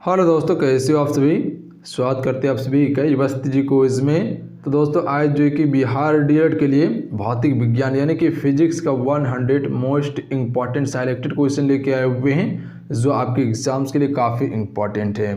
Hello दोस्तों, कैसे हो आप सभी। स्वागत करते हैं आप सभी का युवस्ती जी क्विज में। तो दोस्तों आज जो कि बिहार डीएलएड के लिए भौतिक विज्ञान यानी कि फिजिक्स का 100 मोस्ट इम्पॉर्टेंट सेलेक्टेड क्वेश्चन लेके आए हुए हैं, जो आपके एग्जाम्स के लिए काफ़ी इम्पॉर्टेंट है।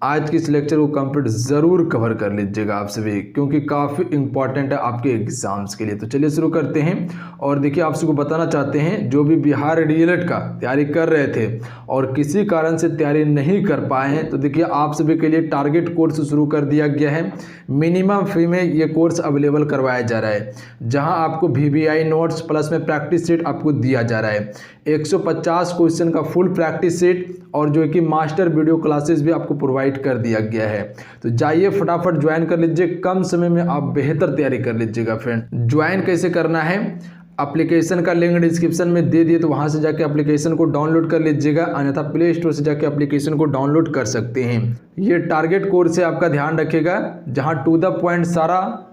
आज की इस लेक्चर को कंप्लीट ज़रूर कवर कर लीजिएगा आप सभी, क्योंकि काफ़ी इंपॉर्टेंट है आपके एग्जाम्स के लिए। तो चलिए शुरू करते हैं। और देखिए, आप सबको बताना चाहते हैं जो भी बिहार डीएलएड का तैयारी कर रहे थे और किसी कारण से तैयारी नहीं कर पाए हैं, तो देखिए आप सभी के लिए टारगेट कोर्स शुरू कर दिया गया है। मिनिमम फी में ये कोर्स अवेलेबल करवाया जा रहा है, जहां आपको VBI नोट्स प्लस में प्रैक्टिस सेट आपको दिया जा रहा है। 150 क्वेश्चन का फुल प्रैक्टिस सेट और जो कि मास्टर वीडियो क्लासेस भी आपको प्रोवाइड कर दिया गया है। तो जाइए फटाफट ज्वाइन कर लीजिए, कम समय में आप बेहतर तैयारी कर लीजिएगा फ्रेंड। ज्वाइन कैसे करना है, एप्लीकेशन का लिंक डिस्क्रिप्शन में दे दिए, तो वहां से जाके एप्लीकेशन को डाउनलोड कर लीजिएगा, अन्यथा प्ले स्टोर से जाके एप्लीकेशन को डाउनलोड कर सकते हैं। ये टारगेट कोर्स से आपका ध्यान रखेगा, जहां टू द पॉइंट सारा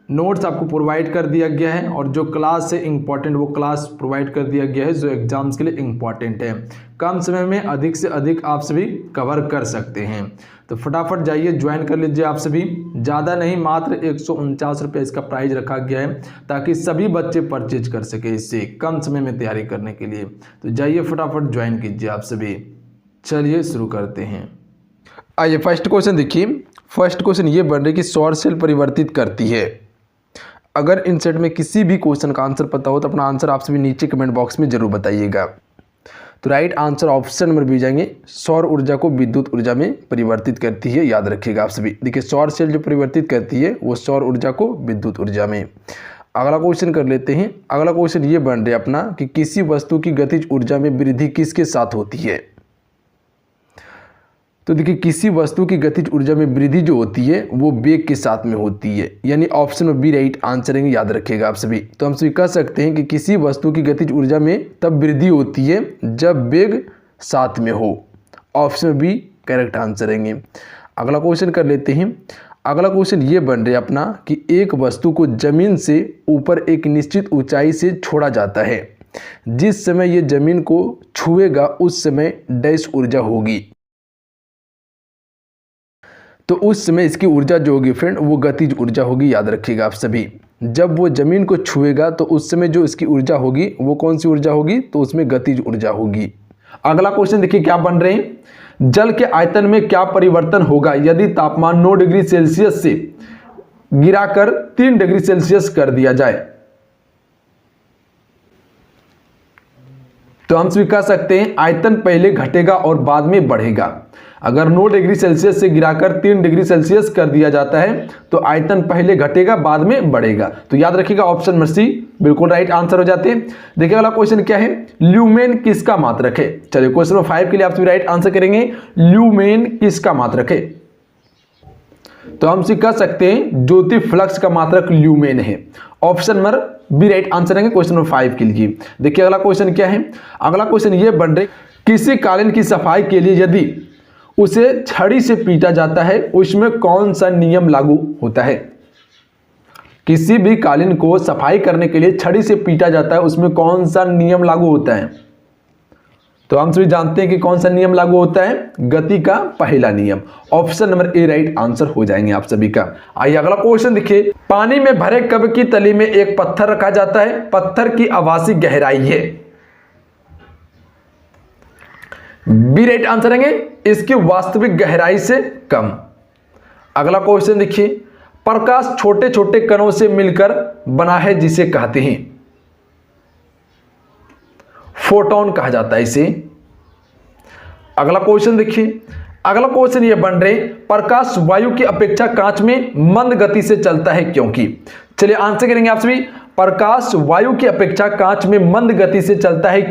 नोट्स आपको प्रोवाइड कर दिया गया है और जो क्लास है इंपॉर्टेंट वो क्लास प्रोवाइड कर दिया गया है, जो एग्जाम्स के लिए इंपॉर्टेंट है। कम समय में अधिक से अधिक आप सभी कवर कर सकते हैं। तो फटाफट जाइए ज्वाइन कर लीजिए आप सभी। ज़्यादा नहीं, मात्र 149 रुपये इसका प्राइस रखा गया है, ताकि सभी बच्चे परचेज कर सके इससे कम समय में तैयारी करने के लिए। तो जाइए फटाफट ज्वाइन कीजिए आप सभी। चलिए शुरू करते हैं। आइए फर्स्ट क्वेश्चन देखिए। फर्स्ट क्वेश्चन ये बन रही कि सौर सेल परिवर्तित करती है। अगर इन सेट में किसी भी क्वेश्चन का आंसर पता हो तो अपना आंसर आप सभी नीचे कमेंट बॉक्स में जरूर बताइएगा। तो right answer option number B जाएंगे, सौर ऊर्जा को विद्युत ऊर्जा में परिवर्तित करती है। याद रखिएगा आप सभी। देखिए सौर सेल जो परिवर्तित करती है वो सौर ऊर्जा को विद्युत ऊर्जा में। अगला क्वेश्चन कर लेते हैं। अगला क्वेश्चन ये बन रहा है अपना कि किसी वस्तु की गतिज ऊर्जा में वृद्धि किसके साथ होती है। तो देखिए किसी वस्तु की गतिज ऊर्जा में वृद्धि जो होती है वो वेग के साथ में होती है, यानी ऑप्शन में बी राइट आंसर है। याद रखिएगा आप सभी। तो हम सभी कह सकते हैं कि किसी वस्तु की गतिज ऊर्जा में तब वृद्धि होती है जब वेग साथ में हो। ऑप्शन में बी करेक्ट आंसर है। अगला क्वेश्चन कर लेते हैं। अगला क्वेश्चन ये बन रहा है अपना कि एक वस्तु को जमीन से ऊपर एक निश्चित ऊंचाई से छोड़ा जाता है। जिस समय ये जमीन को छुएगा उस समय डैश ऊर्जा होगी। तो उस समय इसकी ऊर्जा जो होगी फ्रेंड वो गतिज ऊर्जा होगी। याद रखिएगा आप सभी। जब वो जमीन को छुएगा तो उस समय जो इसकी ऊर्जा होगी वो कौन सी ऊर्जा होगी, तो उसमें गतिज ऊर्जा होगी। अगला क्वेश्चन देखिए क्या बन रहे हैं। जल के आयतन में क्या परिवर्तन होगा यदि तापमान 9 डिग्री सेल्सियस से गिराकर 3 डिग्री सेल्सियस कर दिया जाए। तो हम सभी कह सकते हैं आयतन पहले घटेगा और बाद में बढ़ेगा। अगर 9 डिग्री सेल्सियस से गिराकर 3 डिग्री सेल्सियस कर दिया जाता है तो आयतन पहले घटेगा बाद में बढ़ेगा। तो याद रखिएगा ऑप्शन नंबर सी बिल्कुल राइट आंसर हो जाते हैं। देखिए वाला क्वेश्चन क्या है, ल्यूमेन किसका मात्रक है। चलिए क्वेश्चन नंबर 5 के लिए आप सभी राइट आंसर करेंगे, ल्यूमेन किसका मात्रक है। तो हम कह सकते हैं ज्योति फ्लक्स का मात्रक ल्यूमेन है। Option number B right answer है क्वेश्चन नंबर 5 के लिए। देखिए अगला क्वेश्चन क्या है। अगला क्वेश्चन ये बन रही, किसी कालीन की सफाई के लिए यदि उसे छड़ी से पीटा जाता है उसमें कौन सा नियम लागू होता है। किसी भी कालीन को सफाई करने के लिए छड़ी से पीटा जाता है, उसमें कौन सा नियम लागू होता है। तो हम सभी जानते हैं कि कौन सा नियम लागू होता है, गति का पहला नियम। Option number A right answer हो जाएंगे आप सभी का। आइए अगला क्वेश्चन देखिए। पानी में भरे कप की तली में एक पत्थर रखा जाता है, पत्थर की आभासी गहराई है। बी राइट आंसर है इसकी वास्तविक गहराई से कम। अगला क्वेश्चन देखिए। प्रकाश छोटे छोटे कणों से मिलकर बना है जिसे कहते हैं, फोटोन कहा जाता है इसे। अगला क्वेश्चन देखिए। अगला क्वेश्चन ये बन रहे, प्रकाश वायु की अपेक्षा कांच में मंद गति से चलता है क्योंकि। चलिए आंसर करेंगे आप सभी। प्रकाश वायु की अपेक्षा कांच में मंद गति से चलता है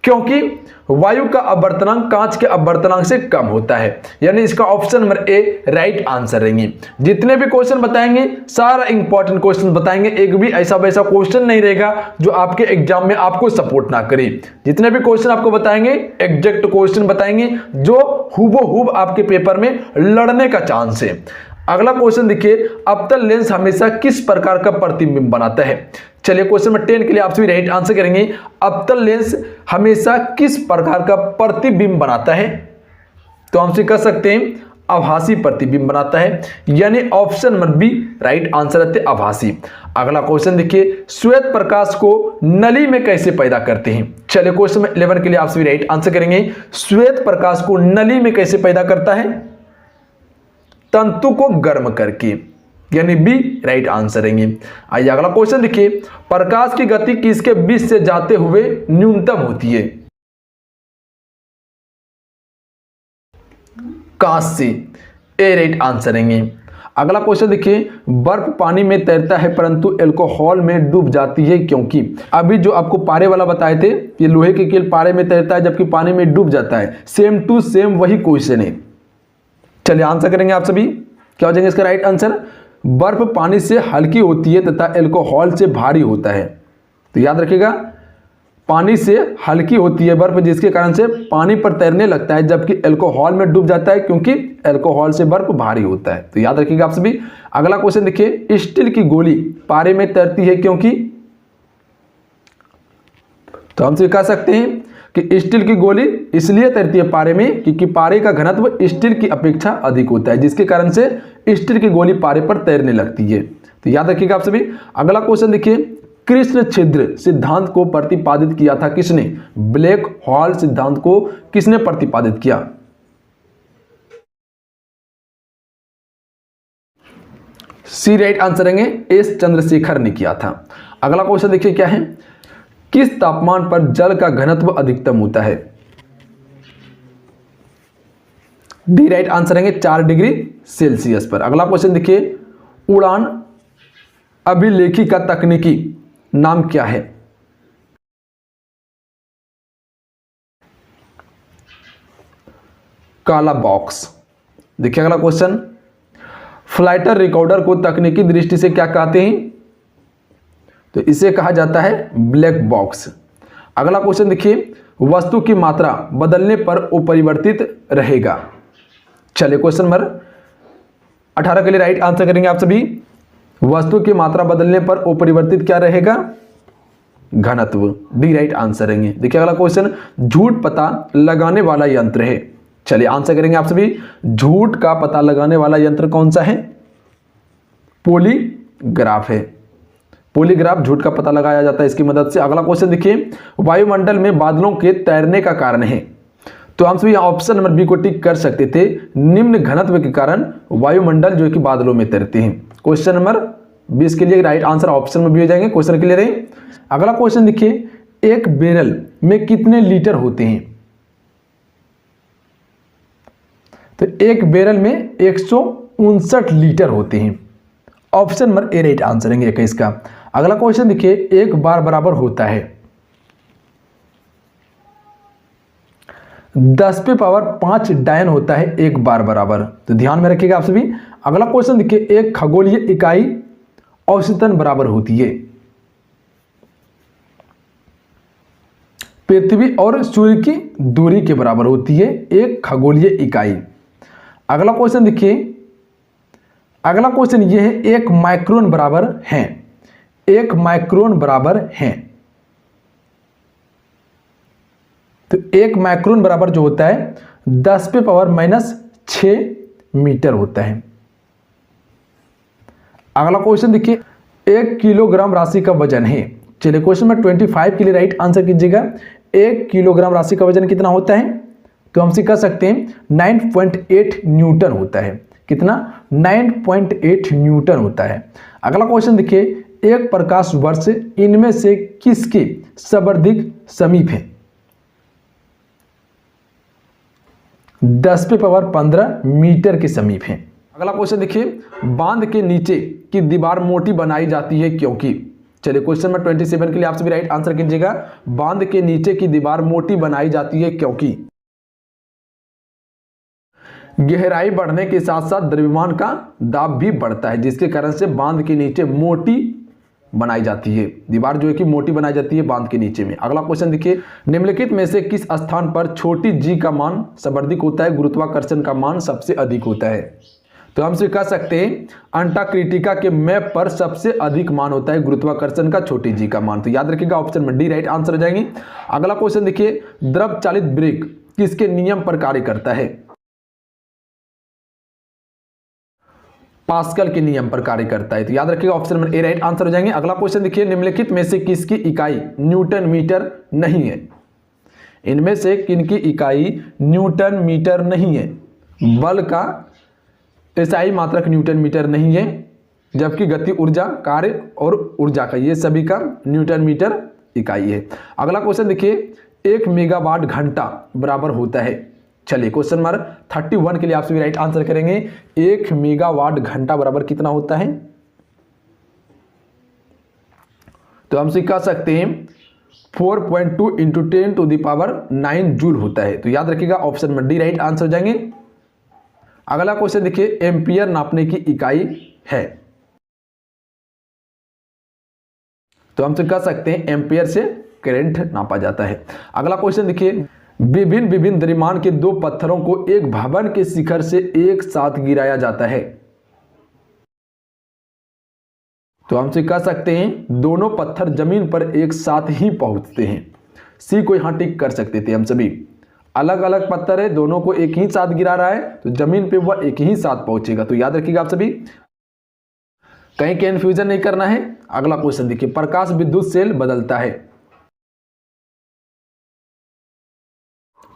क्योंकि वायु का अपवर्तनांक कांच के अपवर्तनांक से कम होता है, यानी इसका option number A right answer रहेंगे। जितने भी क्वेश्चन बताएंगे सारा इंपॉर्टेंट क्वेश्चन बताएंगे, एक भी ऐसा वैसा क्वेश्चन नहीं रहेगा जो आपके एग्जाम में आपको सपोर्ट ना करे। जितने भी क्वेश्चन आपको बताएंगे एग्जैक्ट क्वेश्चन बताएंगे जो हूबहू आपके पेपर में लड़ने का चांस है। अगला क्वेश्चन देखिए, अवतल लेंस हमेशा किस प्रकार का प्रतिबिंब बनाता है। चलिए क्वेश्चन नंबर 10 के लिए आप सभी राइट आंसर करेंगे। अवतल लेंस हमेशा किस प्रकार का प्रतिबिंब बनाता है। तो हमसे कह सकते हैं आभासी प्रतिबिंब बनाता है, यानी option number B right answer रहते आभासी। अगला क्वेश्चन देखिए, श्वेत प्रकाश को नली में कैसे पैदा करते हैं। चलिए क्वेश्चन 11 के लिए आप सभी राइट आंसर करेंगे। श्वेत प्रकाश को नली में कैसे पैदा करता है, तंतु को गर्म करके, यानी बी राइट आंसर रहेंगे। आइए अगला क्वेश्चन देखिए, प्रकाश की गति किसके बीच से जाते हुए न्यूनतम होती है। कांच से, ए राइट आंसर रहेंगे। अगला क्वेश्चन देखिए, बर्फ पानी में तैरता है परंतु अल्कोहल में डूब जाती है क्योंकि। अभी जो आपको पारे वाला बताए थे, ये लोहे की कील पारे में तैरता है जबकि पानी में डूब जाता है, सेम टू सेम वही क्वेश्चन है। चलिए आंसर करेंगे आप सभी, क्या हो जाएंगे इसका राइट आंसर। बर्फ पानी से हल्की होती है तथा अल्कोहल से भारी होता है। तो याद रखिएगा, पानी से हल्की होती है बर्फ, जिसके कारण से पानी पर तैरने लगता है, जबकि अल्कोहल में डूब जाता है क्योंकि अल्कोहल से बर्फ भारी होता है। तो याद रखिएगा आप सभी। अगला क्वेश्चन देखिए, स्टील की गोली पारे में तैरती है क्योंकि। तो हम कह सकते हैं कि स्टील की गोली इसलिए तैरती है पारे में क्योंकि पारे का घनत्व स्टील की अपेक्षा अधिक होता है, जिसके कारण से स्टील की गोली पारे पर तैरने लगती है। तो याद रखिएगा आप सभी। अगला क्वेश्चन देखिए, कृष्ण छिद्र सिद्धांत को प्रतिपादित किया था किसने। ब्लैक होल सिद्धांत को किसने प्रतिपादित किया। सी राइट आंसर रहेंगे, एस चंद्रशेखर ने किया था। अगला क्वेश्चन देखिए क्या है, किस तापमान पर जल का घनत्व अधिकतम होता है। डी राइट आंसर रहेंगे, 4 डिग्री सेल्सियस पर। अगला क्वेश्चन देखिए, उड़ान अभिलेखी का तकनीकी नाम क्या है। काला बॉक्स। देखिए अगला क्वेश्चन, फ्लाइटर रिकॉर्डर को तकनीकी दृष्टि से क्या कहते हैं। तो इसे कहा जाता है ब्लैक बॉक्स। अगला क्वेश्चन देखिए, वस्तु की मात्रा बदलने पर अपरिवर्तित रहेगा। चलिए क्वेश्चन नंबर 18 के लिए राइट आंसर करेंगे आप सभी। वस्तु की मात्रा बदलने पर अपरिवर्तित क्या रहेगा, घनत्व। डी राइट आंसर रहेंगे। देखिए अगला क्वेश्चन, झूठ पता लगाने वाला यंत्र है। चलिए आंसर करेंगे आप सभी, झूठ का पता लगाने वाला यंत्र कौन सा है। पॉलीग्राफ है। पॉलीग्राफ झूठ का पता लगाया जाता है इसकी मदद से। अगला क्वेश्चन देखिए, वायुमंडल में बादलों के तैरने का कारण है। तो हम सभी ऑप्शन नंबर बी को टिक कर सकते थे, निम्न घनत्व के कारण वायुमंडल जो कि बादलों में तैरते हैं। क्वेश्चन नंबर 20 के लिए राइट आंसर ऑप्शन में भी हो जाएंगे। क्वेश्चन क्लियर है। अगला क्वेश्चन देखिए, एक बैरल में कितने लीटर होते हैं। तो एक बैरल में 159 लीटर होते हैं। Option number A right answer है 21 का। अगला क्वेश्चन देखिए, एक बार बराबर होता है 10 पे पावर 5 डायन होता है एक बार बराबर। तो ध्यान में रखिएगा आप सभी। अगला क्वेश्चन देखिए, एक खगोलीय इकाई औसतन बराबर होती है। पृथ्वी और सूर्य की दूरी के बराबर होती है एक खगोलीय इकाई। अगला क्वेश्चन देखिए, अगला क्वेश्चन ये है, एक माइक्रोन बराबर है। एक माइक्रोन बराबर है। तो एक माइक्रोन बराबर जो होता है 10 पे पावर -6 मीटर होता है। अगला क्वेश्चन देखिए, 1 किलोग्राम राशि का वजन है। चलिए क्वेश्चन नंबर 25 के लिए राइट आंसर कीजिएगा। 1 किलोग्राम राशि का वजन कितना होता है। तो हमसे कह सकते हैं 9.8 न्यूटन होता है। कितना, 9.8 न्यूटन होता है। अगला क्वेश्चन देखिए, एक प्रकाश वर्ष इनमें से किसके सर्वाधिक समीप है। 10 पे पावर 15 मीटर के समीप है। अगला क्वेश्चन देखिए, बांध के नीचे की दीवार मोटी बनाई जाती है क्योंकि। चलिए क्वेश्चन नंबर 27 के लिए आप सभी राइट आंसर कीजिएगा। बांध के नीचे की दीवार मोटी बनाई जाती है क्योंकि गहराई बढ़ने के साथ साथ द्रव्यमान का दाब भी बढ़ता है, जिसके कारण से बांध के नीचे मोटी बनाई जाती है। दीवार जो है कि मोटी बनाई जाती है बांध के नीचे में। अगला क्वेश्चन देखिए, निम्नलिखित में से किस स्थान पर छोटी जी का मान सर्वाधिक होता है, गुरुत्वाकर्षण का मान सबसे अधिक होता है। तो हम कह सकते हैं अंटार्कटिका के मैप पर सबसे अधिक मान होता है गुरुत्वाकर्षण का छोटी जी का मान। तो याद रखिएगा ऑप्शन में डी राइट आंसर हो जाएंगे। अगला क्वेश्चन देखिए, द्रव चालित ब्रेक किसके नियम पर कार्य करता है। पास्कल के नियम पर कार्य करता है। तो याद रखिएगा option number A right answer हो जाएंगे। अगला क्वेश्चन देखिए, निम्नलिखित में से किसकी इकाई न्यूटन मीटर नहीं है? इनमें से किनकी इकाई न्यूटन मीटर नहीं है? बल का एसआई मात्रक न्यूटन मीटर नहीं है, जबकि गति ऊर्जा, कार्य और ऊर्जा का ये सभी का न्यूटन मीटर इकाई है। अगला क्वेश्चन देखिए, 1 मेगावाट घंटा बराबर होता है। चलिए क्वेश्चन नंबर 31 के लिए आप सभी राइट आंसर करेंगे। 1 मेगावाट घंटा बराबर कितना होता है? तो हम कह सकते हैं 4.2 इंटू 10⁻9 जूल होता है। तो याद रखिएगा option number D right answer हो जाएंगे। अगला क्वेश्चन देखिए, एम्पियर नापने की इकाई है। तो हम कह सकते हैं एम्पियर से करंट नापा जाता है। अगला क्वेश्चन देखिए, विभिन्न द्रव्यमान के 2 पत्थरों को एक भवन के शिखर से एक साथ गिराया जाता है। तो हमसे कह सकते हैं दोनों पत्थर जमीन पर एक साथ ही पहुंचते हैं। सी को यहां टिक कर सकते थे हम सभी। अलग अलग पत्थर है, दोनों को एक ही साथ गिरा रहा है, तो जमीन पे वह एक ही साथ पहुंचेगा। तो याद रखिएगा आप सभी, कहीं कंफ्यूजन नहीं करना है। अगला क्वेश्चन देखिए, प्रकाश विद्युत सेल बदलता है।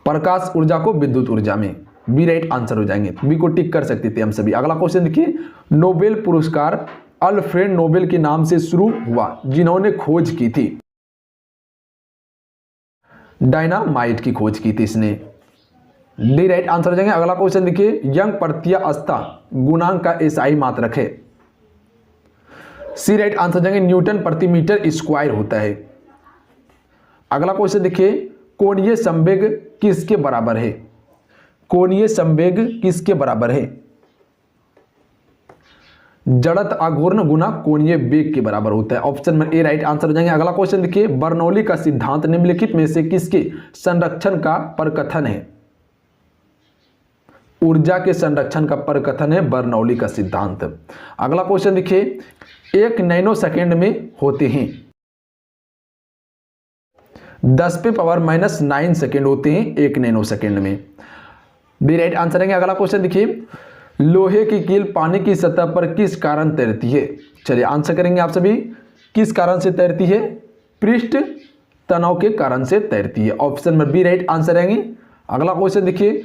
प्रकाश ऊर्जा को विद्युत ऊर्जा में, बी राइट आंसर हो जाएंगे। बी को टिक कर सकते थे हम सभी। अगला क्वेश्चन देखिए, नोबेल पुरस्कार अल्फ्रेड नोबेल के नाम से शुरू हुआ, जिन्होंने खोज की थी। डायनामाइट की खोज की थी इसने। डी राइट आंसर हो जाएंगे। अगला क्वेश्चन देखिए, यंग प्रत्यास्थता गुणांक का एसआई मात्रक है। सी राइट आंसर हो जाएंगे, न्यूटन प्रति मीटर स्क्वायर होता है। अगला क्वेश्चन देखिए, कोणीय संवेग किसके बराबर है? कोणीय संवेग किसके बराबर है? जड़त आघूर्ण गुना कोणीय वेग के बराबर होता है। ऑप्शन में ए राइट आंसर हो जाएंगे। अगला क्वेश्चन देखिए, बर्नौली का सिद्धांत निम्नलिखित में से किसके संरक्षण का परकथन है? ऊर्जा के संरक्षण का परकथन है बर्नौली का सिद्धांत। अगला क्वेश्चन देखिए, 1 नैनो सेकेंड में होते हैं 10⁻⁻9 सेकेंड होते हैं 1 नैनो सेकेंड में। डी राइट आंसर है। अगला क्वेश्चन देखिए, लोहे की कील पानी की सतह पर किस कारण तैरती है? चलिए आंसर करेंगे आप सभी। किस कारण से तैरती है? पृष्ठ तनाव के कारण से तैरती है। ऑप्शन में बी राइट आंसर रहेंगे। अगला क्वेश्चन देखिए,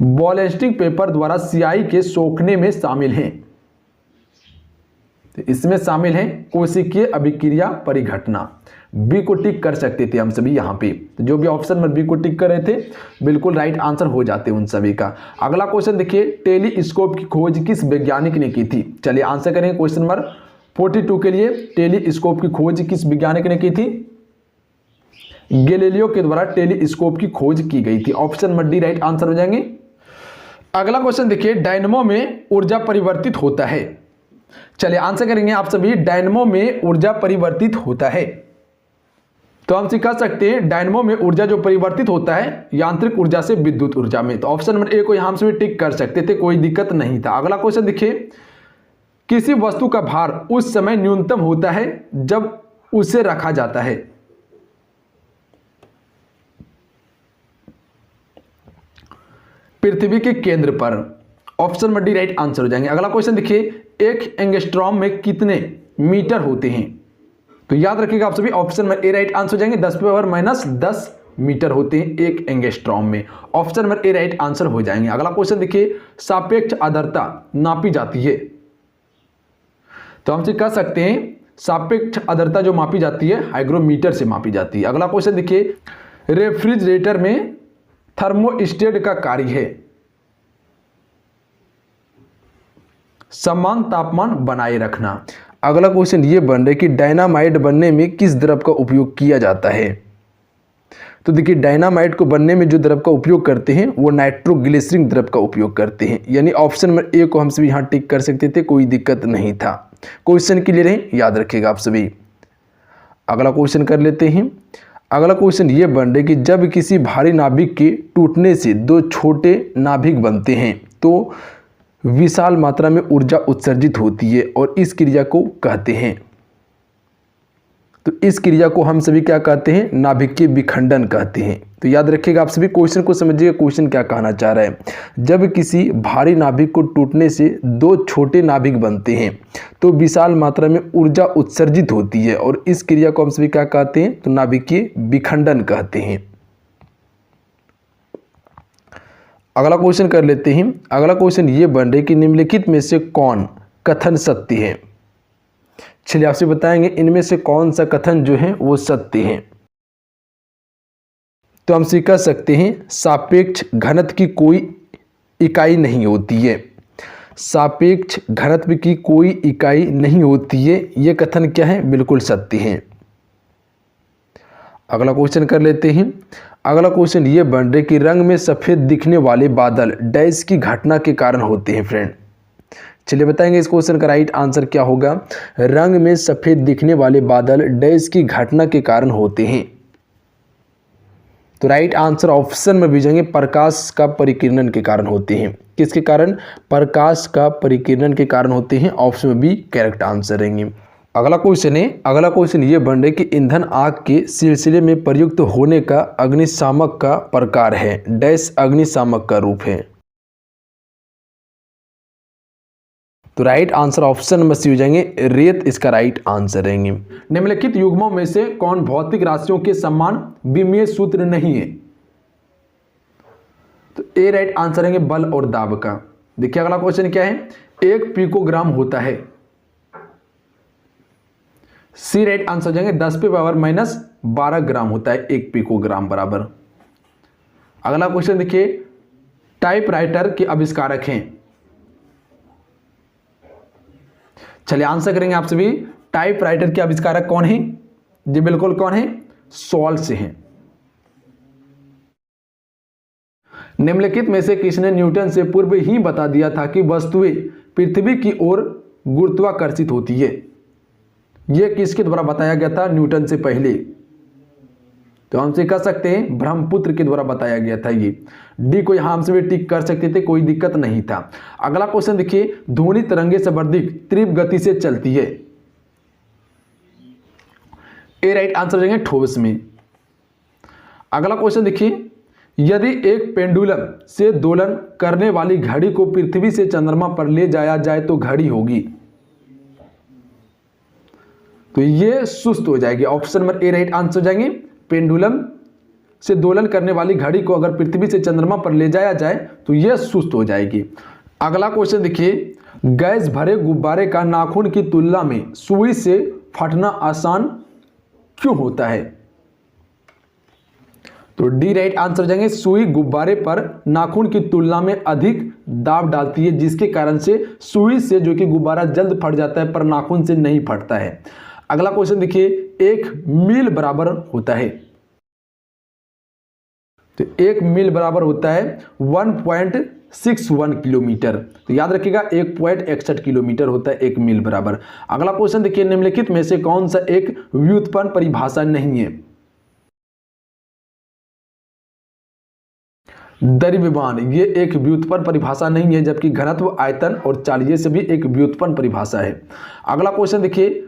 बॉलेस्टिक पेपर द्वारा स्याही के सोखने में शामिल हैं। तो इसमें शामिल है कोशिकीय अभिक्रिया परिघटना। बी को टिक कर सकते थे हम सभी यहाँ पे। तो जो भी ऑप्शन में बी को टिक कर रहे थे बिल्कुल राइट आंसर हो जाते उन सभी का। अगला क्वेश्चन देखिए, टेलीस्कोप की खोज किस वैज्ञानिक ने की थी? चलिए आंसर करेंगे क्वेश्चन नंबर 42 के लिए। टेलीस्कोप की खोज किस वैज्ञानिक ने की थी? गैलीलियो के द्वारा टेलीस्कोप की खोज की गई थी। Option number D right answer हो जाएंगे। अगला क्वेश्चन देखिए, डायनमो में ऊर्जा परिवर्तित होता है। चलिए आंसर करेंगे आप सभी, डायनमो में ऊर्जा परिवर्तित होता है। तो हम कह सकते हैं डायनमो में ऊर्जा जो परिवर्तित होता है यांत्रिक ऊर्जा से विद्युत ऊर्जा में। तो ऑप्शन नंबर ए को यहां से भी टिक कर सकते थे, कोई दिक्कत नहीं था। अगला क्वेश्चन देखिए, किसी वस्तु का भार उस समय न्यूनतम होता है जब उसे रखा जाता है। पृथ्वी के केंद्र पर। Option number D right answer हो जाएंगे। अगला क्वेश्चन देखिए, 1 एंगस्ट्रॉम में कितने मीटर होते हैं? तो याद रखिएगा आप सभी, ऑप्शन में ए राइट आंसर हो जाएंगे। 10⁻⁻10 मीटर होते हैं 1 एंगस्ट्रॉम में। ऑप्शन में ए राइट आंसर हो जाएंगे। अगला क्वेश्चन देखिए, सापेक्ष आर्द्रता नापी जाती है। तो हमसे कह सकते हैं सापेक्ष आर्द्रता जो मापी जाती है हाइग्रोमीटर से मापी जाती है। अगला क्वेश्चन देखिए, रेफ्रिजरेटर में थर्मोस्टेट का कार्य है समान तापमान बनाए रखना। अगला क्वेश्चन ये बन रहा है कि डायनामाइट बनने में किस द्रव का उपयोग किया जाता है? तो देखिए, डायनामाइट को बनने में जो द्रव का उपयोग करते हैं वो नाइट्रोग्लिसरीन द्रव का उपयोग करते हैं। यानी ऑप्शन नंबर ए को हम सभी यहाँ टिक कर सकते थे, कोई दिक्कत नहीं था। क्वेश्चन क्लियर है, याद रखिएगा आप सभी। अगला क्वेश्चन कर लेते हैं। अगला क्वेश्चन ये बन रहा है कि जब किसी भारी नाभिक के टूटने से 2 छोटे नाभिक बनते हैं तो विशाल मात्रा में ऊर्जा उत्सर्जित होती है और इस क्रिया को कहते हैं। तो इस क्रिया को हम सभी क्या कहते हैं, नाभिकीय विखंडन कहते हैं। तो याद रखिएगा आप सभी, क्वेश्चन को समझिएगा, क्वेश्चन क्या कहना चाह रहा है। जब किसी भारी नाभिक को टूटने से दो छोटे नाभिक बनते हैं तो विशाल मात्रा में ऊर्जा उत्सर्जित होती है और इस क्रिया को हम सभी क्या कहते हैं, तो नाभिकीय विखंडन कहते हैं। अगला क्वेश्चन कर लेते हैं। अगला क्वेश्चन ये बन रहा है कि निम्नलिखित में से कौन कथन सत्य है। चलिए आपसे बताएंगे इनमें से कौन सा कथन जो है वो सत्य है। तो हम से कह सकते हैं सापेक्ष घनत्व की कोई इकाई नहीं होती है। सापेक्ष घनत्व की कोई इकाई नहीं होती है, ये कथन क्या है, बिल्कुल सत्य है। अगला क्वेश्चन कर लेते हैं। अगला क्वेश्चन ये बन रहा है कि रंग में सफ़ेद दिखने वाले बादल डैश की घटना के कारण होते हैं फ्रेंड। चलिए बताएंगे इस क्वेश्चन का राइट आंसर क्या होगा। रंग में सफ़ेद दिखने वाले बादल डैश की घटना के कारण होते हैं। तो राइट आंसर ऑप्शन में भेजेंगे प्रकाश का परिकिरणन के कारण होते हैं। किसके कारण, प्रकाश का परिकिरणन के कारण होते हैं। ऑप्शन में भी करेक्ट आंसर रहेंगे। अगला क्वेश्चन है। अगला क्वेश्चन ये बन रहा है कि ईंधन आग के सिलसिले में प्रयुक्त होने का अग्निशामक का प्रकार है। डैश अग्निशामक का रूप है। तो राइट आंसर ऑप्शन में से हो जाएंगे रेत, इसका राइट आंसर रहेंगे। निम्नलिखित युग्मों में से कौन भौतिक राशियों के समान विमीय सूत्र नहीं है। तो ए राइट आंसर रहेंगे बल और दाब का। देखिए अगला क्वेश्चन क्या है, 1 पिकोग्राम होता है। सी राइट आंसर हो जाएंगे 10 पे पावर -12 ग्राम होता है 1 पिकोग्राम बराबर। अगला क्वेश्चन देखिए, टाइपराइटर के आविष्कारक हैं। चलिए आंसर करेंगे आप सभी, टाइपराइटर के आविष्कारक कौन है, जी बिल्कुल कौन है, सॉल्स हैं। निम्नलिखित में से किसने न्यूटन से पूर्व ही बता दिया था कि वस्तुएं पृथ्वी की ओर गुरुत्वाकर्षित होती है। यह किसके द्वारा बताया गया था, न्यूटन से पहले। तो हमसे कह सकते हैं ब्रह्मपुत्र के द्वारा बताया गया था। ये डी को यहां हमसे भी टिक कर सकते थे, कोई दिक्कत नहीं था। अगला क्वेश्चन देखिए, ध्वनि तरंगे सर्वाधिक तीव्र गति से चलती है। ए राइट आंसर देंगे ठोस में। अगला क्वेश्चन देखिए, यदि एक पेंडुलम से दोलन करने वाली घड़ी को पृथ्वी से चंद्रमा पर ले जाया जाए तो घड़ी होगी, तो ये सुस्त हो जाएगी। Option number A right answer हो जाएंगे, पेंडुलम से दोलन करने वाली घड़ी को अगर पृथ्वी से चंद्रमा पर ले जाया जाए तो यह सुस्त हो जाएगी। अगला क्वेश्चन देखिए, गैस भरे गुब्बारे का नाखून की तुलना में सुई से फटना आसान क्यों होता है। तो डी राइट आंसर हो जाएंगे, सुई गुब्बारे पर नाखून की तुलना में अधिक दाब डालती है, जिसके कारण से सुई से जो कि गुब्बारा जल्द फट जाता है पर नाखून से नहीं फटता है। अगला क्वेश्चन देखिए, 1 मील बराबर होता है। तो 1 मील बराबर होता है 1.61 किलोमीटर। तो याद रखिएगा 1.61 किलोमीटर होता है 1 मील बराबर। अगला क्वेश्चन देखिए, निम्नलिखित में से कौन सा एक व्युत्पन्न परिभाषा नहीं है। द्रव्यमान, ये एक व्युत्पन्न परिभाषा नहीं है, जबकि घनत्व, आयतन और चाल ये सभी एक व्युत्पन्न परिभाषा है। अगला क्वेश्चन देखिए,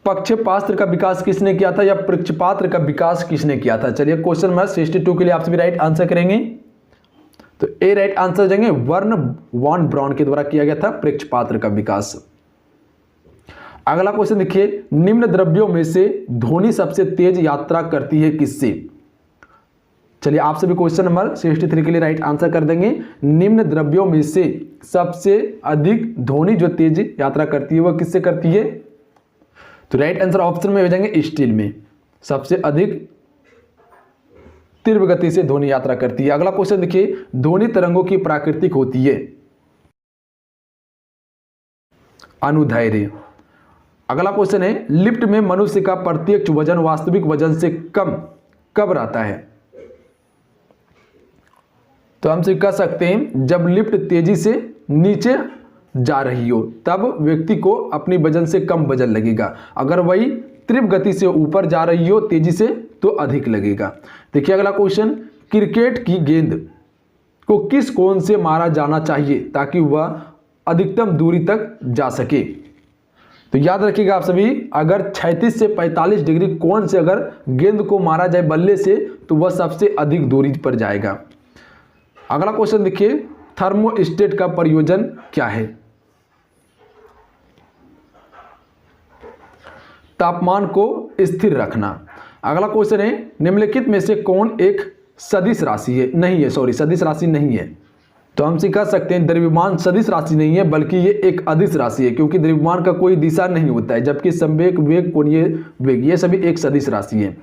पक्षपात्र का विकास किसने किया था या पक्षपात्र का विकास किसने किया था। चलिए क्वेश्चन नंबर 62 के लिए आप सभी राइट आंसर करेंगे। तो ए राइट आंसर देंगे, वर्न वॉन ब्राउन के द्वारा किया गया था पक्षपात्र का विकास। अगला क्वेश्चन देखिए, निम्न द्रव्यों में से ध्वनि सबसे तेज यात्रा करती है किससे। चलिए आप सभी क्वेश्चन नंबर 63 के लिए राइट आंसर कर देंगे। निम्न द्रव्यों में से सबसे अधिक ध्वनि जो तेज यात्रा करती है वह किससे करती है। तो राइट आंसर ऑप्शन में हो जाएंगे स्टील में सबसे अधिक तीव्र गति से ध्वनि यात्रा करती है। अगला क्वेश्चन देखिए, ध्वनि तरंगों की प्राकृतिक होती है अनुदैर्ध्य। अगला क्वेश्चन है, लिफ्ट में मनुष्य का प्रत्यक्ष वजन वास्तविक वजन से कम कब रहता है। तो हम कह सकते हैं जब लिफ्ट तेजी से नीचे जा रही हो तब व्यक्ति को अपनी वजन से कम वजन लगेगा, अगर वही तीव्र गति से ऊपर जा रही हो तेजी से तो अधिक लगेगा। देखिए अगला क्वेश्चन, क्रिकेट की गेंद को किस कोण से मारा जाना चाहिए ताकि वह अधिकतम दूरी तक जा सके। तो याद रखिएगा आप सभी, अगर 36 से 45 डिग्री कोण से अगर गेंद को मारा जाए बल्ले से तो वह सबसे अधिक दूरी पर जाएगा। अगला क्वेश्चन देखिए, थर्मोस्टेट का प्रयोजन क्या है? तापमान को स्थिर रखना। अगला क्वेश्चन है, निम्नलिखित में से कौन एक सदिश राशि है? नहीं है, सॉरी, सदिश राशि नहीं है। तो हम कह सकते हैं द्रव्यमान सदिश राशि नहीं है, बल्कि ये एक अदिश राशि है, क्योंकि द्रव्यमान का कोई दिशा नहीं होता है, जबकि संवेग, वेग, कोणीय वेग ये सभी एक सदिश राशि है।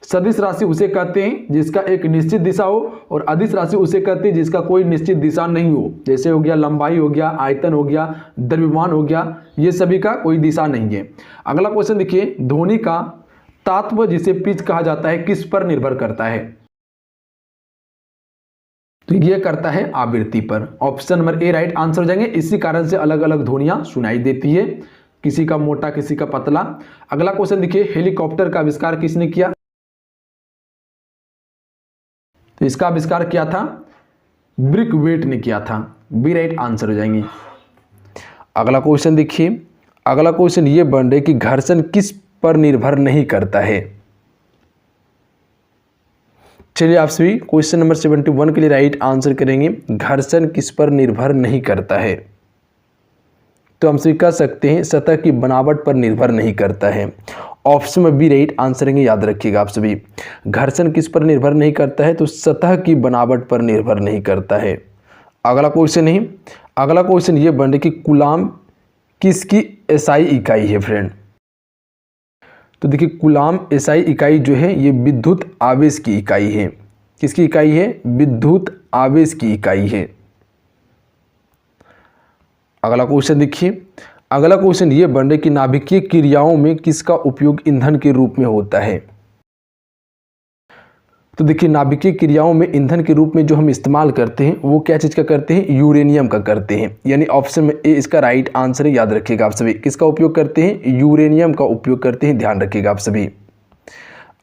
सदिश राशि उसे कहते हैं जिसका एक निश्चित दिशा हो, और अदिश राशि उसे कहते हैं जिसका कोई निश्चित दिशा नहीं हो। जैसे हो गया लंबाई, हो गया आयतन, हो गया द्रव्यमान, हो गया, ये सभी का कोई दिशा नहीं है। अगला क्वेश्चन देखिए, ध्वनि का तात्व जिसे पिच कहा जाता है किस पर निर्भर करता है? तो ये करता है आवृत्ति पर। Option number A right answer हो जाएंगे। इसी कारण से अलग अलग ध्वनियां सुनाई देती है, किसी का मोटा, किसी का पतला। अगला क्वेश्चन देखिए, हेलीकॉप्टर का आविष्कार किसने किया? तो इसका आविष्कार किया था ब्रिकवेट ने किया था। बी राइट आंसर हो जाएंगे। अगला क्वेश्चन देखिए, अगला क्वेश्चन ये बन रहे कि घर्षण किस पर निर्भर नहीं करता है? चलिए आप सभी क्वेश्चन नंबर 71 के लिए राइट आंसर करेंगे, घर्षण किस पर निर्भर नहीं करता है? तो हम सभी कह सकते हैं सतह की बनावट पर निर्भर नहीं करता है। ऑप्शन में बी राइट आंसर है, याद रखिएगा आप सभी। घर्षण किस पर निर्भर नहीं करता है? तो सतह की बनावट पर निर्भर नहीं करता है। अगला क्वेश्चन है, अगला क्वेश्चन ये बन रहा कि कूलाम किसकी एसआई इकाई है फ्रेंड? तो देखिए, कूलाम एसआई इकाई जो है ये विद्युत आवेश की इकाई है। किसकी इकाई है? विद्युत आवेश की इकाई है। अगला क्वेश्चन देखिए, अगला क्वेश्चन ये बन रहा है कि नाभिकीय क्रियाओं में किसका उपयोग ईंधन के रूप में होता है? तो देखिए, नाभिकीय क्रियाओं में ईंधन के रूप में जो हम इस्तेमाल करते हैं वो क्या चीज़ का करते हैं? यूरेनियम का करते हैं। यानी ऑप्शन में ए इसका राइट आंसर है, याद रखिएगा आप सभी। किसका उपयोग करते हैं? यूरेनियम का उपयोग करते हैं, ध्यान रखिएगा आप सभी।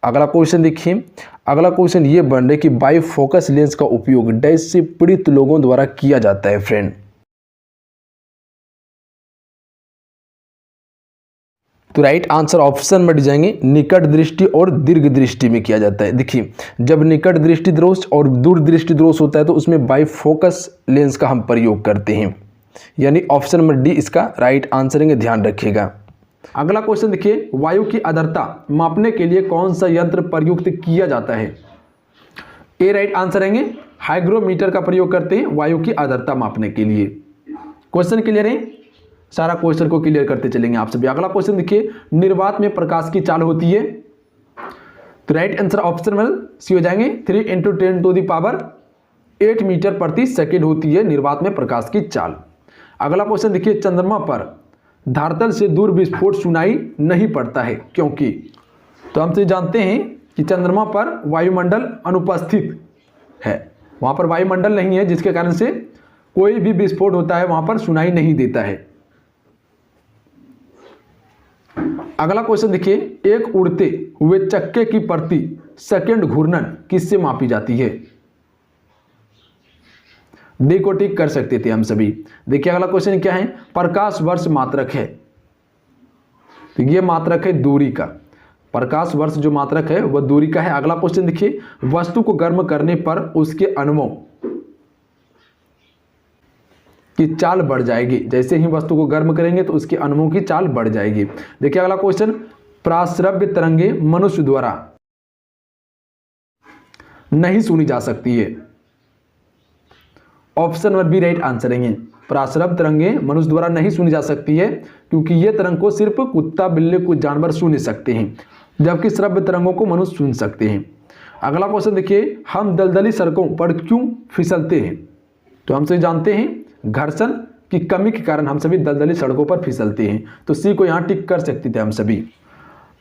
अगला क्वेश्चन देखिए, अगला क्वेश्चन ये बन रहा है कि बाइफोकस लेंस का उपयोग डैश से पीड़ित लोगों द्वारा किया जाता है फ्रेंड? तो राइट आंसर ऑप्शन में जाएंगे, निकट दृष्टि और दीर्घ दृष्टि में किया जाता है। देखिए, जब निकट दृष्टि दोष और दूर दृष्टि दोष होता है तो उसमें बाइफोकस लेंस का हम प्रयोग करते हैं। यानी ऑप्शन नंबर डी इसका राइट आंसर है, ध्यान रखिएगा। अगला क्वेश्चन देखिए, वायु की आर्द्रता मापने के लिए कौन सा यंत्र प्रयुक्त किया जाता है? ए राइट आंसर है, हाइग्रोमीटर का प्रयोग करते हैं वायु की आर्द्रता मापने के लिए। क्वेश्चन क्लियर है? सारा क्वेश्चन को क्लियर करते चलेंगे आप सभी। अगला क्वेश्चन देखिए, निर्वात में प्रकाश की चाल होती है? तो राइट आंसर ऑप्शन में सी हो जाएंगे, 3 × 10⁸ मीटर प्रति सेकेंड होती है निर्वात में प्रकाश की चाल। अगला क्वेश्चन देखिए, चंद्रमा पर धरातल से दूर विस्फोट सुनाई नहीं पड़ता है, क्योंकि? तो हम तो जानते हैं कि चंद्रमा पर वायुमंडल अनुपस्थित है, वहां पर वायुमंडल नहीं है, जिसके कारण से कोई भी विस्फोट होता है वहां पर सुनाई नहीं देता है। अगला क्वेश्चन देखिए, एक उड़ते हुए चक्के की प्रति सेकंड घूर्णन किससे मापी जाती है? डी को टिक कर सकते थे हम सभी। देखिए, अगला क्वेश्चन क्या है? प्रकाश वर्ष मात्रक है। तो ये मात्रक है दूरी का। प्रकाश वर्ष जो मात्रक है वह दूरी का है। अगला क्वेश्चन देखिए, वस्तु को गर्म करने पर उसके अणुओं की चाल बढ़ जाएगी। जैसे ही वस्तु को गर्म करेंगे तो उसके अणुओं की चाल बढ़ जाएगी। देखिए, अगला क्वेश्चन, प्राश्रव्य तरंगे मनुष्य द्वारा नहीं सुनी जा सकती है। Option number B right answer है, प्राश्रव्य तरंगे मनुष्य द्वारा नहीं सुनी जा सकती है, क्योंकि ये तरंग को सिर्फ कुत्ता, बिल्ली, कुछ जानवर सुन सकते हैं, जबकि श्रव्य तरंगों को मनुष्य सुन सकते हैं। अगला क्वेश्चन देखिए, हम दलदली सड़कों पर क्यों फिसलते हैं? तो हम सभी जानते हैं घर्षण की कमी के कारण हम सभी दलदली सड़कों पर फिसलते हैं। तो सी को यहां टिक कर सकते थे हम सभी।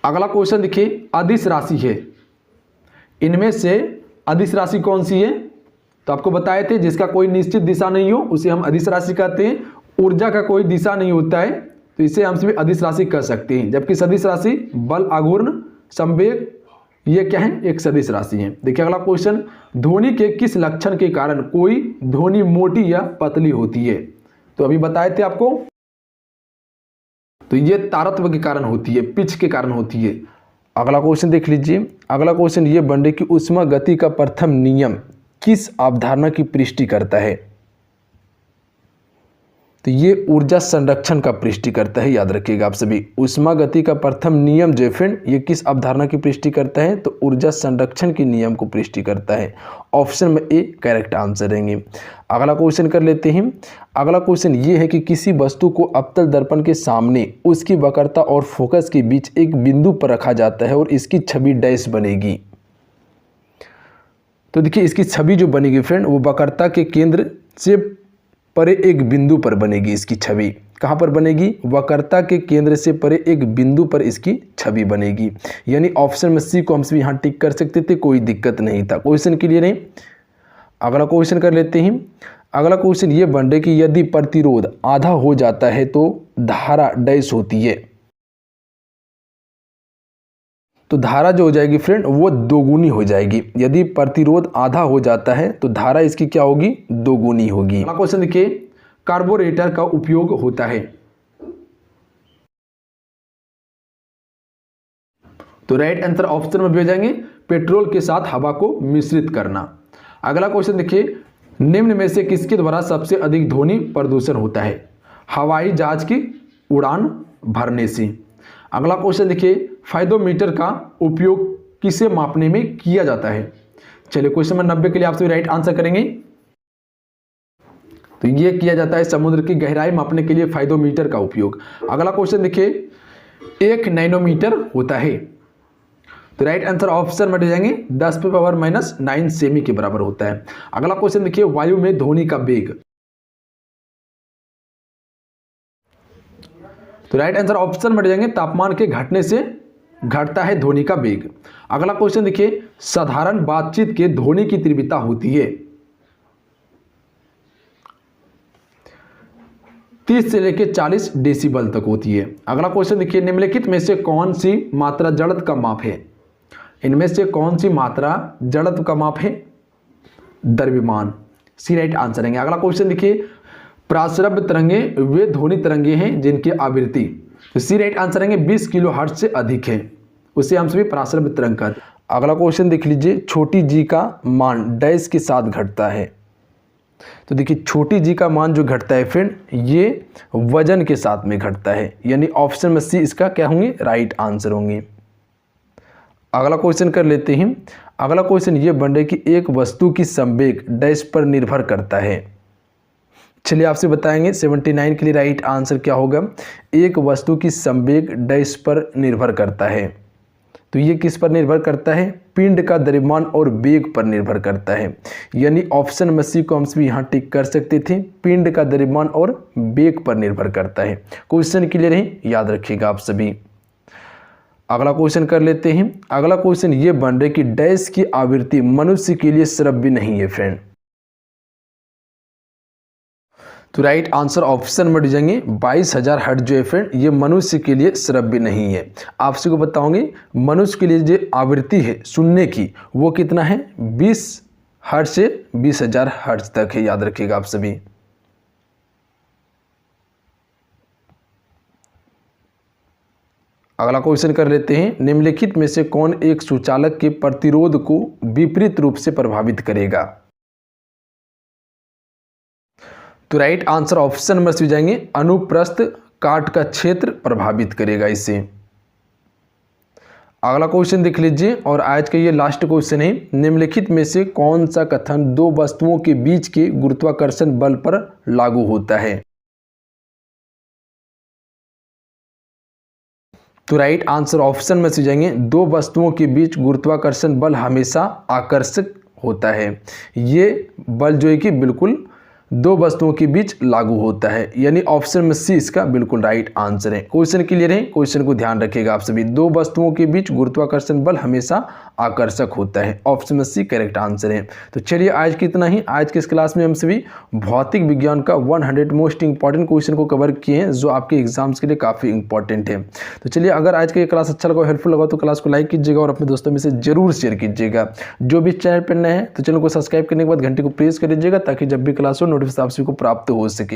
अगला क्वेश्चन देखिए, अदिश राशि है, इनमें से अदिश राशि कौन सी है? तो आपको बताए थे जिसका कोई निश्चित दिशा नहीं हो उसे हम अदिश राशि कहते हैं। ऊर्जा का कोई दिशा नहीं होता है तो इसे हम सभी अदिश राशि कह सकते हैं, जबकि सदिश राशि बल, आघूर्ण, संवेग ये क्या है? एक सदिश राशि है। देखिए, अगला क्वेश्चन, ध्वनि के किस लक्षण के कारण कोई ध्वनि मोटी या पतली होती है? तो अभी बताए थे आपको तो ये तारत्व के कारण होती है, पिच के कारण होती है। अगला क्वेश्चन देख लीजिए। अगला क्वेश्चन ये बन रही कि ऊष्मा गति का प्रथम नियम किस अवधारणा की पुष्टि करता है? तो ये ऊर्जा संरक्षण का पुष्टि करता है, याद रखिएगा आप सभी। ऊष्मा गति का प्रथम नियम जो फ्रेंड ये किस अवधारणा की पुष्टि करता है? तो ऊर्जा संरक्षण के नियम को पुष्टि करता है। ऑप्शन में ए करेक्ट आंसर रहेंगे। अगला क्वेश्चन कर लेते हैं। अगला क्वेश्चन ये है कि किसी वस्तु को अवतल दर्पण के सामने उसकी वक्रता और फोकस के बीच एक बिंदु पर रखा जाता है और इसकी छवि डैश बनेगी। तो देखिए इसकी छवि जो बनेगी फ्रेंड वो वक्रता के केंद्र से परे एक बिंदु पर बनेगी। इसकी छवि कहाँ पर बनेगी? वक्रता के केंद्र से परे एक बिंदु पर इसकी छवि बनेगी। यानी ऑप्शन में सी को हम सभी यहाँ टिक कर सकते थे, कोई दिक्कत नहीं था। क्वेश्चन क्लियर नहीं? अगला क्वेश्चन कर लेते हैं। अगला क्वेश्चन ये बन रहा है कि यदि प्रतिरोध आधा हो जाता है तो धारा डैश होती है। तो धारा जो हो जाएगी फ्रेंड वो दोगुनी हो जाएगी। यदि प्रतिरोध आधा हो जाता है तो धारा इसकी क्या होगी? दोगुनी होगी। अगला क्वेश्चन देखिए, कार्बोरेटर का उपयोग होता है। तो राइट आंसर ऑप्शन में भी हो जाएंगे पेट्रोल के साथ हवा को मिश्रित करना। अगला क्वेश्चन देखिए, निम्न में से किसके द्वारा सबसे अधिक ध्वनि प्रदूषण होता है? हवाई जहाज की उड़ान भरने से। अगला क्वेश्चन देखिए, फाइडोमीटर का उपयोग किसे मापने में किया जाता है? चलिए क्वेश्चन नंबर 90 के लिए आप सभी राइट आंसर करेंगे। तो ये किया जाता है समुद्र की गहराई मापने के लिए फाइडोमीटर का उपयोग। अगला क्वेश्चन देखिए, 1 नैनोमीटर होता है। तो राइट आंसर ऑप्शन में जाएंगे 10⁻⁹ सेमी के बराबर होता है। अगला क्वेश्चन देखिए, वायु में ध्वनि का वेग। तो राइट आंसर ऑप्शन में जाएंगे तापमान के घटने से घटता है ध्वनि का वेग। अगला क्वेश्चन देखिए, साधारण बातचीत के ध्वनि की तीव्रता होती है 30 से लेकर 40 डेसिबल तक होती है। अगला क्वेश्चन देखिए, निम्नलिखित में से कौन सी मात्रा जड़त्व का माप है? इनमें से कौन सी मात्रा जड़त्व का माप है? द्रव्यमान। सी राइट आंसर है। अगला क्वेश्चन देखिए, प्रासरब्य तरंगे वे ध्वनि तरंगे हैं जिनकी आवृत्ति, तो सी राइट आंसर है 20 किलोहर्ट्ज से अधिक है, उसे हम सभी प्रासरब्य तरंग कहते हैं। अगला क्वेश्चन देख लीजिए, छोटी जी का मान डैश के साथ घटता है। तो देखिए छोटी जी का मान जो घटता है फ्रेंड ये वजन के साथ में घटता है, यानी ऑप्शन में सी इसका क्या होंगे? राइट आंसर होंगे। अगला क्वेश्चन कर लेते हैं। अगला क्वेश्चन ये बन रहा है कि एक वस्तु की संवेग डैश पर निर्भर करता है। चलिए आपसे बताएंगे 79 के लिए राइट आंसर क्या होगा? एक वस्तु की संवेग डैश पर निर्भर करता है। तो ये किस पर निर्भर करता है? पिंड का द्रव्यमान और वेग पर निर्भर करता है। यानी ऑप्शन में सी को हम भी यहाँ टिक कर सकते थे, पिंड का द्रव्यमान और वेग पर निर्भर करता है। क्वेश्चन क्लियर है? याद रखिएगा आप सभी। अगला क्वेश्चन कर लेते हैं। अगला क्वेश्चन ये बन रहा है कि डैश की आवृत्ति मनुष्य के लिए श्रव्य नहीं है फ्रेंड। तो राइट आंसर ऑप्शन में जाएंगे 22,000 हर्ट्ज जो है फ्रेंड ये मनुष्य के लिए श्रव्य नहीं है। आपसे को बताऊंगे मनुष्य के लिए जो आवृत्ति है सुनने की वो कितना है? 20 हर्ट्ज से 20,000 हर्ट्ज तक है, याद रखिएगा आप सभी। अगला क्वेश्चन कर लेते हैं। निम्नलिखित में से कौन एक सुचालक के प्रतिरोध को विपरीत रूप से प्रभावित करेगा? तो राइट आंसर ऑप्शन नंबर से जाएंगे अनुप्रस्थ काट का क्षेत्र प्रभावित करेगा इसे। अगला क्वेश्चन देख लीजिए और आज का ये लास्ट क्वेश्चन है। निम्नलिखित में से कौन सा कथन दो वस्तुओं के बीच के गुरुत्वाकर्षण बल पर लागू होता है? तो राइट आंसर ऑप्शन में से जाएंगे दो वस्तुओं के बीच गुरुत्वाकर्षण बल हमेशा आकर्षक होता है। ये बल जो है कि बिल्कुल दो वस्तुओं के बीच लागू होता है, यानी ऑप्शन में सी इसका बिल्कुल राइट आंसर है। क्वेश्चन क्लियर है? क्वेश्चन को ध्यान रखिएगा आप सभी। दो वस्तुओं के बीच गुरुत्वाकर्षण बल हमेशा आकर्षक होता है, ऑप्शन में सी करेक्ट आंसर है। तो चलिए आज की इतना ही। आज के इस क्लास में हम सभी भौतिक विज्ञान का 100 मोस्ट इंपॉर्टेंट क्वेश्चन को कवर किए हैं जो आपके एग्जाम्स के लिए काफ़ी इंपॉर्टेंट है। तो चलिए अगर आज का ये क्लास अच्छा लगा, हेल्पफुल लगा तो क्लास को लाइक कीजिएगा और अपने दोस्तों में से जरूर शेयर कीजिएगा। जो भी चैनल पर नए हैं तो चैनल को सब्सक्राइब करने के बाद घंटे को प्रेस कर दीजिएगा ताकि जब भी क्लास हो नोटिफिकेशन आप सभी को प्राप्त हो सके।